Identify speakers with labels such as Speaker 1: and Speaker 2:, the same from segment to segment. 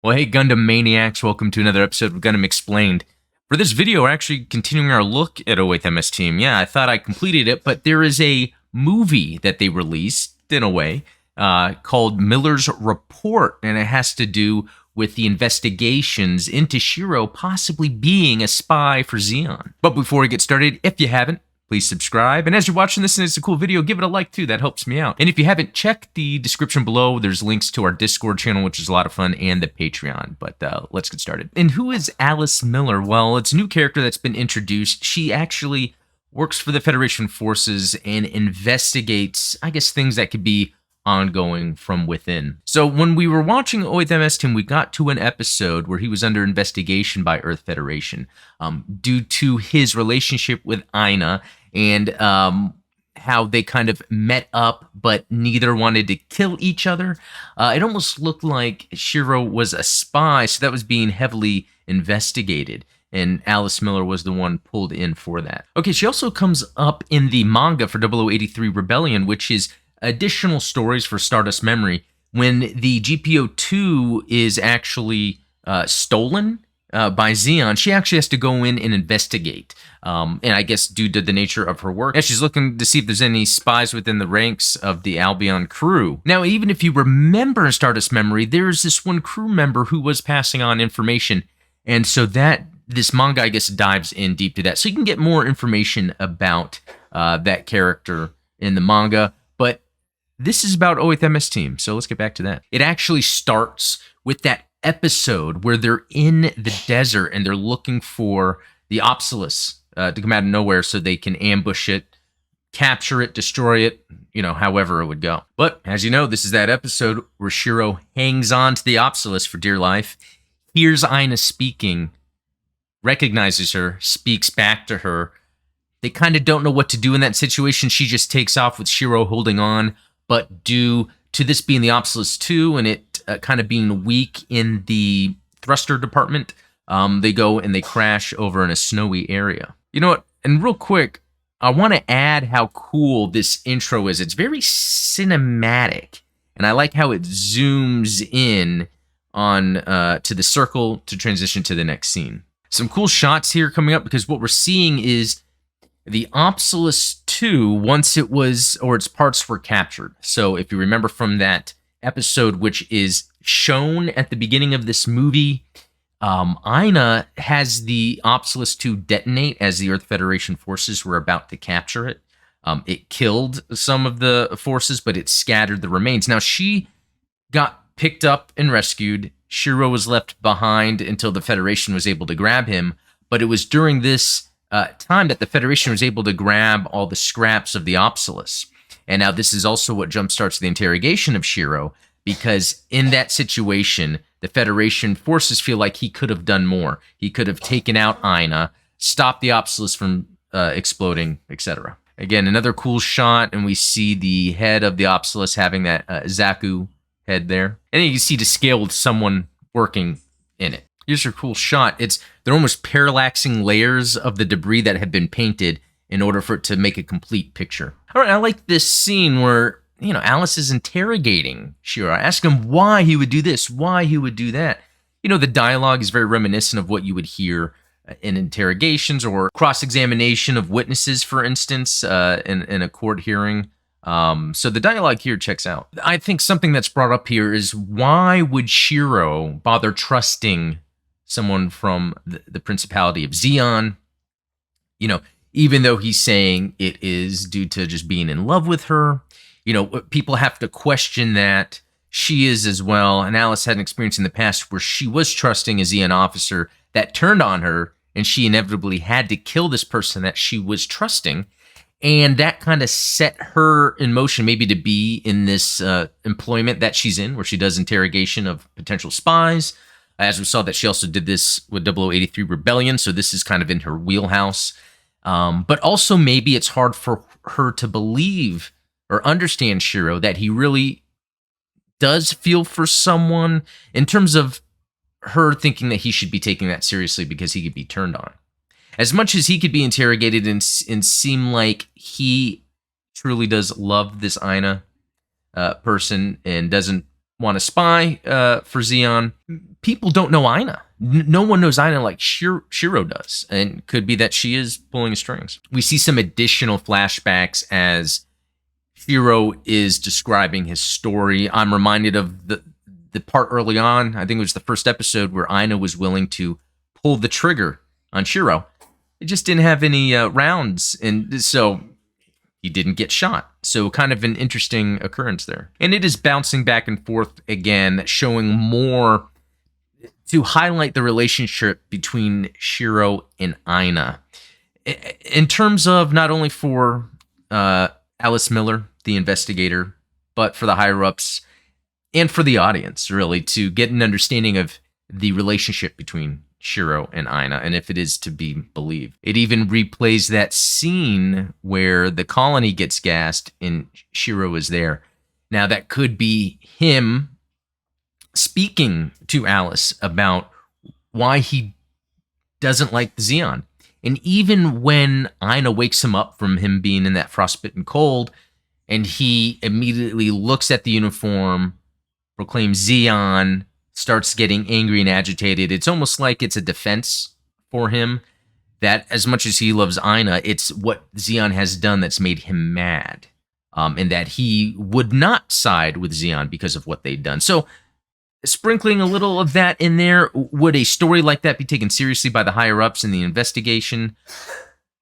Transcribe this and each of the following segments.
Speaker 1: Well, hey, Gundam Maniacs, welcome to another episode of Gundam Explained. For this video, we're actually continuing our look at 08th MS Team. Yeah, I thought I completed it, but there is a movie that they released, in a way, called Miller's Report, and it has to do with the investigations into Shiro possibly being a spy for Zeon. But before we get started, if you haven't, please subscribe. And as you're watching this and it's a cool video, give it a like too. That helps me out. And if you haven't, check the description below. There's links to our Discord channel, which is a lot of fun, and the Patreon. But let's get started. And who is Alice Miller? Well, it's a new character that's been introduced. She actually works for the Federation forces and investigates, I guess, things that could be ongoing from within. So when we were watching 08th MS Team, we got to an episode where he was under investigation by Earth Federation due to his relationship with Aina and how they kind of met up, but neither wanted to kill each other. It almost looked like Shiro was a spy, so that was being heavily investigated. And Alice Miller was the one pulled in for that. Okay, she also comes up in the manga for 0083 Rebellion, which is additional stories for Stardust Memory. When the GPO-2 is actually stolen by Zeon, she actually has to go in and investigate. And I guess due to the nature of her work, she's looking to see if there's any spies within the ranks of the Albion crew. Now, even if you remember in Stardust Memory, there's this one crew member who was passing on information. And so this manga, I guess, dives in deep to that. So you can get more information about that character in the manga. But this is about 08th MS Team, so let's get back to that. It actually starts with that episode where they're in the desert and they're looking for the Absoless to come out of nowhere so they can ambush it, capture it, destroy it, however it would go. But as you know, this is that episode where Shiro hangs on to the Absoless for dear life, hears Aina speaking, recognizes her, speaks back to her. They kind of don't know what to do in that situation. She just takes off with Shiro holding on. But due to this being the Absoless 2 and it kind of being weak in the thruster department, they go and they crash over in a snowy area. You know what? And real quick, I want to add how cool this intro is. It's very cinematic, and I like how it zooms in on to the circle to transition to the next scene. Some cool shots here coming up because what we're seeing is the Absoless 2, once it was, or its parts were captured. So if you remember from that episode, which is shown at the beginning of this movie, Aina has the Absoless 2 detonate as the Earth Federation forces were about to capture it. It killed some of the forces, but it scattered the remains. Now, she got picked up and rescued. Shiro was left behind until the Federation was able to grab him, but it was during this time that the Federation was able to grab all the scraps of the Absoless. And now this is also what jumpstarts the interrogation of Shiro, because in that situation, the Federation forces feel like he could have done more. He could have taken out Aina, stopped the Absoless from exploding, etc. Again, another cool shot, and we see the head of the Absoless having that Zaku head there. And then you can see to scale with someone working in it. Here's a cool shot. They're almost parallaxing layers of the debris that have been painted in order for it to make a complete picture. All right, I like this scene where, Alice is interrogating Shiro. Ask him why he would do this, why he would do that. The dialogue is very reminiscent of what you would hear in interrogations or cross-examination of witnesses, for instance, in a court hearing. So the dialogue here checks out. I think something that's brought up here is why would Shiro bother trusting someone from the Principality of Zeon, even though he's saying it is due to just being in love with her. People have to question that. She is as well, and Alice had an experience in the past where she was trusting a Zeon officer that turned on her, and she inevitably had to kill this person that she was trusting, and that kind of set her in motion maybe to be in this employment that she's in, where she does interrogation of potential spies. As we saw that she also did this with 0083 Rebellion, so this is kind of in her wheelhouse. But also maybe it's hard for her to believe or understand Shiro that he really does feel for someone in terms of her thinking that he should be taking that seriously because he could be turned on. As much as he could be interrogated and seem like he truly does love this Aina person and doesn't want to spy for Zeon. People don't know Aina. No one knows Aina like Shiro does, and could be that she is pulling strings. We see some additional flashbacks as Shiro is describing his story. I'm reminded of the part early on, I think it was the first episode, where Aina was willing to pull the trigger on Shiro. It just didn't have any rounds, and so he didn't get shot. So kind of an interesting occurrence there. And it is bouncing back and forth again, showing more to highlight the relationship between Shiro and Aina. In terms of not only for Alice Miller, the investigator, but for the higher-ups and for the audience, really, to get an understanding of the relationship between Shiro and Aina, and if it is to be believed. It even replays that scene where the colony gets gassed and Shiro is there. Now, that could be him speaking to Alice about why he doesn't like the Zeon. And even when Aina wakes him up from him being in that frostbitten cold, and he immediately looks at the uniform, proclaims Zeon, starts getting angry and agitated. It's almost like it's a defense for him, that as much as he loves Aina, it's what Zeon has done that's made him mad, and that he would not side with Zeon because of what they'd done. So, sprinkling a little of that in there, would a story like that be taken seriously by the higher-ups in the investigation?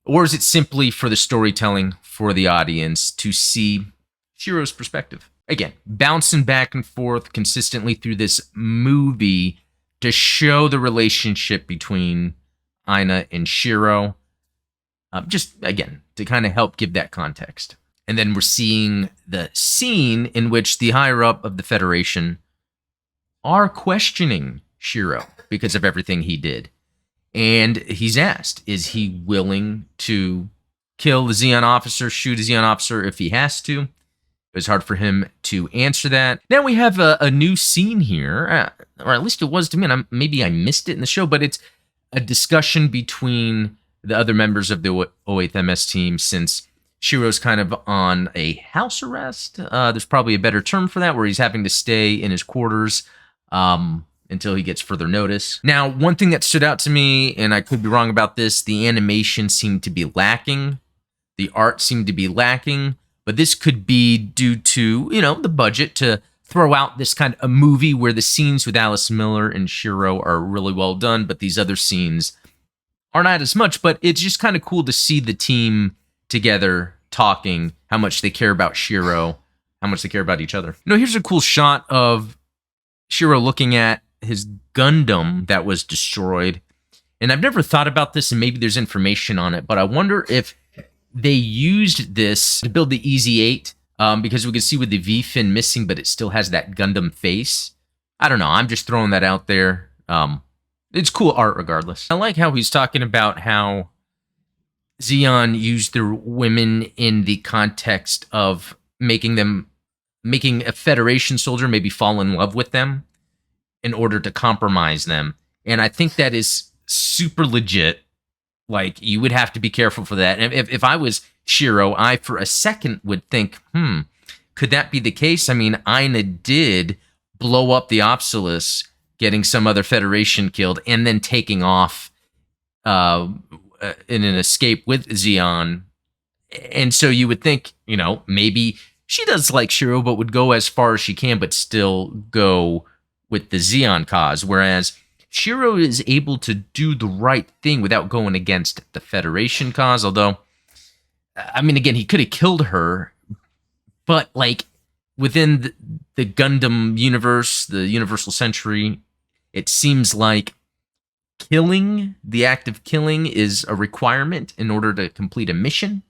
Speaker 1: Or is it simply for the storytelling, for the audience, to see Shiro's perspective? Again, bouncing back and forth consistently through this movie to show the relationship between Aina and Shiro. Just, again, to kind of help give that context. And then we're seeing the scene in which the higher-up of the Federation are questioning Shiro because of everything he did. And he's asked, is he willing to kill the Zeon officer, shoot a Zeon officer if he has to? It was hard for him to answer that. Now we have a new scene here, or at least it was to me, and maybe I missed it in the show, but it's a discussion between the other members of the 08th MS team, since Shiro's kind of on a house arrest. There's probably a better term for that, where he's having to stay in his quarters until he gets further notice. Now, one thing that stood out to me, and I could be wrong about this, the animation seemed to be lacking. The art seemed to be lacking. But this could be due to, the budget to throw out this kind of a movie where the scenes with Alice Miller and Shiro are really well done, but these other scenes are not as much. But it's just kind of cool to see the team together talking, how much they care about Shiro, how much they care about each other. Here's a cool shot of Shiro looking at his Gundam that was destroyed. And I've never thought about this, and maybe there's information on it, but I wonder if they used this to build the EZ-8, because we can see with the V-fin missing, but it still has that Gundam face. I don't know. I'm just throwing that out there. It's cool art regardless. I like how he's talking about how Zeon used their women in the context of making a Federation soldier maybe fall in love with them in order to compromise them. And I think that is super legit. Like, you would have to be careful for that. And if I was Shiro, I for a second would think, could that be the case? I mean, Aina did blow up the Absoless, getting some other Federation killed, and then taking off in an escape with Zeon. And so you would think, maybe she does like Shiro, but would go as far as she can, but still go with the Zeon cause. Whereas Shiro is able to do the right thing without going against the Federation cause. Although, I mean, again, he could have killed her, but like within the Gundam universe, the Universal Century, it seems like the act of killing is a requirement in order to complete a mission.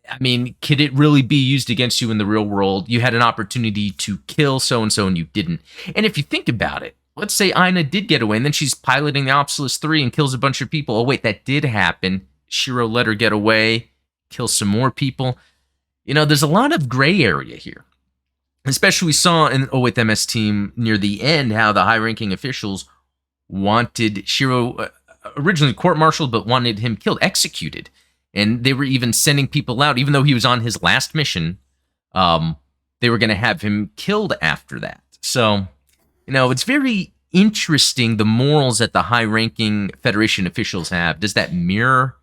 Speaker 1: I mean, could it really be used against you in the real world? You had an opportunity to kill so-and-so and you didn't. And if you think about it, let's say Aina did get away and then she's piloting the Absoless 3 and kills a bunch of people. Oh, wait, that did happen. Shiro let her get away, kill some more people. There's a lot of gray area here. Especially we saw in the 08th MS team near the end how the high-ranking officials wanted Shiro originally court-martialed, but wanted him killed, executed. And they were even sending people out, even though he was on his last mission, they were going to have him killed after that. So, it's very interesting the morals that the high-ranking Federation officials have. Does that mirror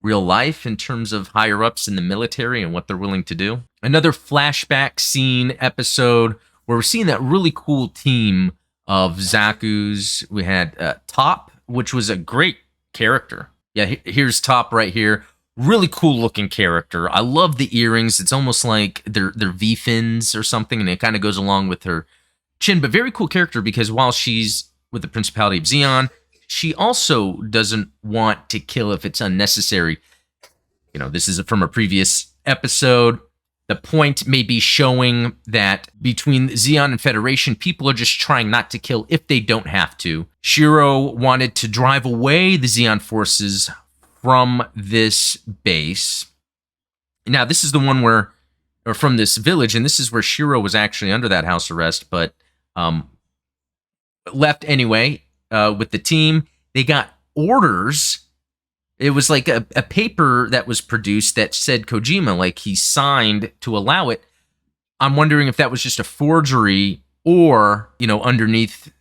Speaker 1: real life in terms of higher-ups in the military and what they're willing to do? Another flashback scene episode where we're seeing that really cool team of Zaku's. We had Top, which was a great character. Yeah, here's Top right here. Really cool looking character. I love the earrings. It's almost like they're V-fins or something, and it kind of goes along with her chin. But very cool character because while she's with the Principality of Zeon, she also doesn't want to kill if it's unnecessary. This is from a previous episode. The point may be showing that between Zeon and Federation, people are just trying not to kill if they don't have to. Shiro wanted to drive away the Zeon forces from this base. Now, this is the one or from this village, and this is where Shiro was actually under that house arrest, but left anyway with the team. They got orders. It was like a paper that was produced that said Kojima, like he signed to allow it. I'm wondering if that was just a forgery or, underneath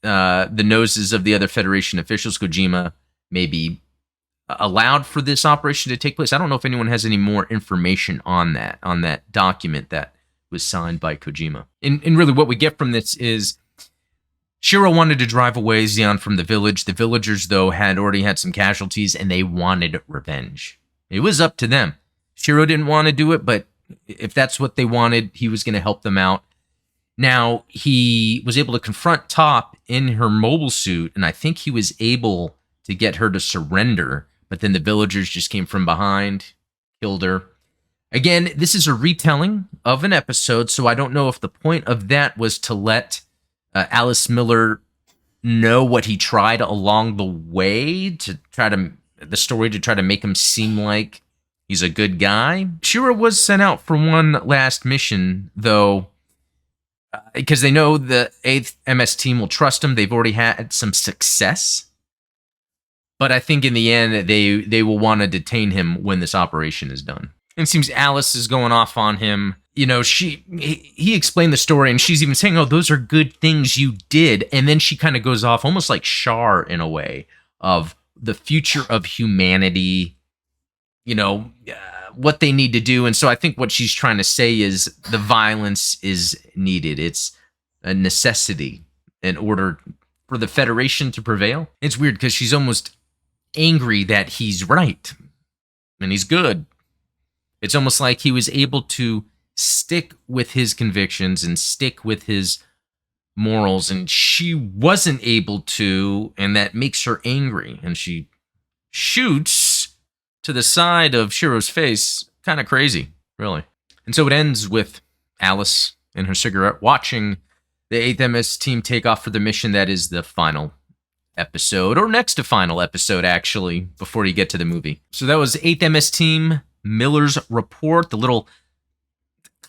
Speaker 1: the noses of the other Federation officials, Kojima maybe allowed for this operation to take place. I don't know if anyone has any more information on that document that was signed by Kojima. And really what we get from this is Shiro wanted to drive away Zeon from the village. The villagers, though, had already had some casualties, and they wanted revenge. It was up to them. Shiro didn't want to do it, but if that's what they wanted, he was going to help them out. Now, he was able to confront Top in her mobile suit, and I think he was able to get her to surrender, but then the villagers just came from behind, killed her. Again, this is a retelling of an episode, so I don't know if the point of that was to let Alice Miller know what he tried along the way to try to make him seem like he's a good guy. Shiro was sent out for one last mission, though, because they know the 8th MS team will trust him. They've already had some success. But I think in the end, they will want to detain him when this operation is done. And it seems Alice is going off on him. He explained the story, and she's even saying, oh, those are good things you did. And then she kind of goes off almost like Char in a way of the future of humanity, what they need to do. And so I think what she's trying to say is the violence is needed. It's a necessity in order for the Federation to prevail. It's weird because she's almost angry that he's right and he's good. It's almost like he was able to stick with his convictions and stick with his morals, and she wasn't able to, and that makes her angry, and she shoots to the side of Shiro's face. Kind of crazy, really. And so it ends with Alice and her cigarette watching the 8th MS team take off for the mission that is the final episode, or next to final episode, actually, before you get to the movie. So that was 8th MS team, Miller's Report, the little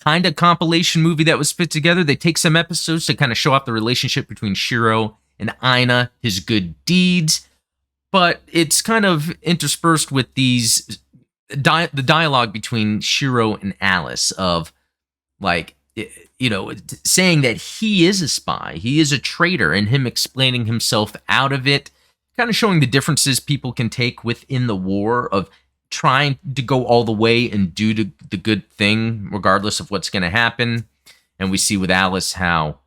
Speaker 1: kind of compilation movie that was put together. They take some episodes to kind of show off the relationship between Shiro and Aina, his good deeds, but it's kind of interspersed with these the dialogue between Shiro and Alice of, like, saying that he is a spy, he is a traitor, and him explaining himself out of it, kind of showing the differences people can take within the war of trying to go all the way and do the good thing, regardless of what's going to happen. And we see with Alice how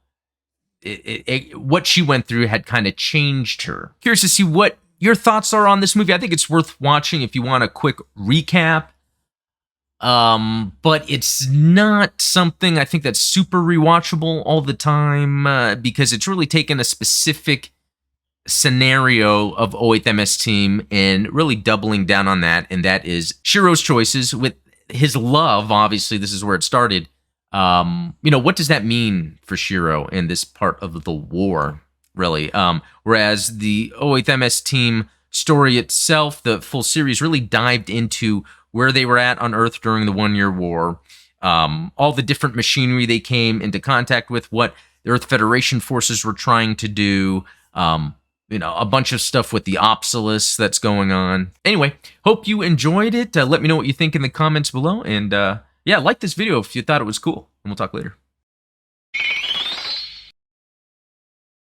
Speaker 1: what she went through had kind of changed her. Curious to see what your thoughts are on this movie. I think it's worth watching if you want a quick recap. But it's not something I think that's super rewatchable all the time, because it's really taken a specific scenario of 8th MS team and really doubling down on that, and that is Shiro's choices with his love. Obviously, this is where it started. What does that mean for Shiro in this part of the war, really? Whereas the 8th MS team story itself, the full series, really dived into where they were at on Earth during the 1 Year War, all the different machinery they came into contact with, what the Earth Federation forces were trying to do, a bunch of stuff with the Absoless that's going on. Anyway, hope you enjoyed it. Let me know what you think in the comments below. And like this video if you thought it was cool. And we'll talk later.